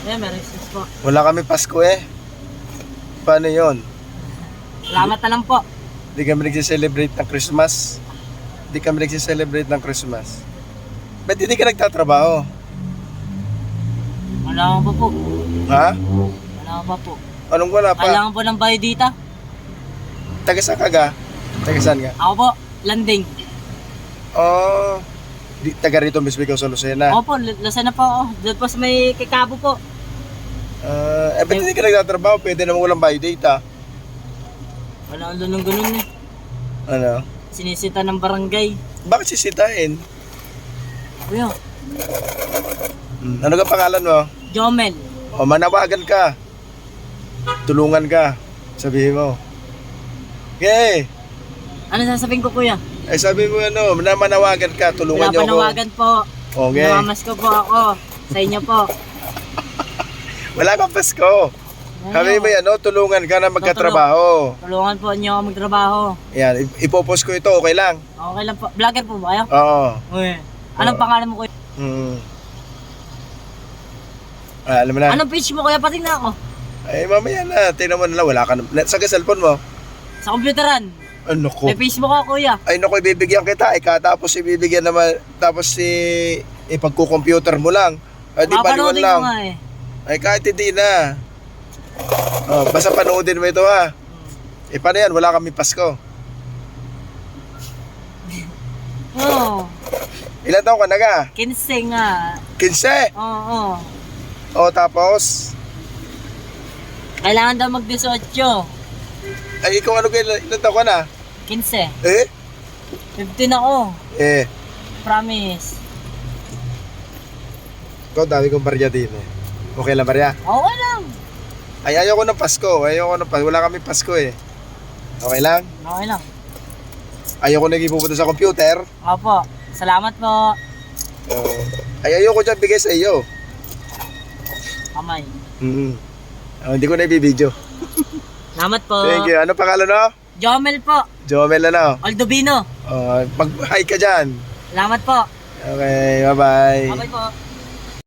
Yeah, Merry Christmas po. Wala kami Pasko eh. Paano yon? Salamat na lang po. Hindi kami nagsiselebrate ng Christmas. Hindi kami nagsiselebrate ng Christmas. Ba't hindi ka nagtatrabaho? Wala ko po. Ha? Wala ko pa po. Anong wala pa? Kailangan po ng bayo dito. Taga saan ka ga? Taga saan ka? Ako po, landing. Oh, taga rito mismo ikaw sa Lucena. Ako po, lasa na po ako. Doon po sa may kikabo po. Ba't hindi ka nagtatrabaho? Pwede naman walang buy data. Wala ang lunong ganun eh. Ano? Sinisita ng barangay. Bakit sisitain? Kuya, Ano ka pangalan mo? Jomel. O manawagan ka. Tulungan ka. Sabihin mo. Okay. Ano sasabihin ko kuya? Ay sabi mo ano, manawagan ka. Tulungan Wala niyo ako. panawagan po. Okay. Namamas ko po ako. Sa inyo po. Wala kang Pasko. Sabi mo yan, no? Tulungan ka na magkatrabaho. Tulungan po niyo ako magtrabaho. Yan, ipopost ko ito, okay lang? Okay lang po. Vlogger po ba kayo? Oo. Uy. Anong pangalan mo kuya? Alam mo na. Anong page mo kuya? Pati na ako. Ay, mamaya na. Tingnan mo na lang, wala ka na. Saan ka cellphone mo? Sa computeran. Ano ko? May Facebook ako kuya. Ay, naku, ibibigyan kita. Tapos ibibigyan naman, tapos ipagko-computer mo lang. Ay, di baliwan Papanoodin lang. ko nga eh. Ay, kahit hindi na. Oh, basta panoodin mo ito ha. Paano yan? Wala kami Pasko. Oo. Ilan taon ka na ka? 15 nga. 15? Oo. O, tapos? Kailangan daw mag-18. Ay, ikaw ano kayo? Ilan taon ka na? 15. Eh? 15 ako. Promise. Ikaw, dami kong barya din eh. Okay lang barya? Okay lang. Ay, ayaw ko ng Pasko. Wala kami Pasko eh. Okay lang? Okay lang. Ayaw ko naging pupunta sa computer. Opo. Salamat po. Ay, ayaw ko dyan bigay sa iyo. Kamay. Hindi ko na ibibidyo. Salamat po. Thank you. Ano pangalan mo? Jomel po. Jomel ano? Aldovino. Mag-hi ka dyan. Salamat po. Okay, bye-bye. Bye po.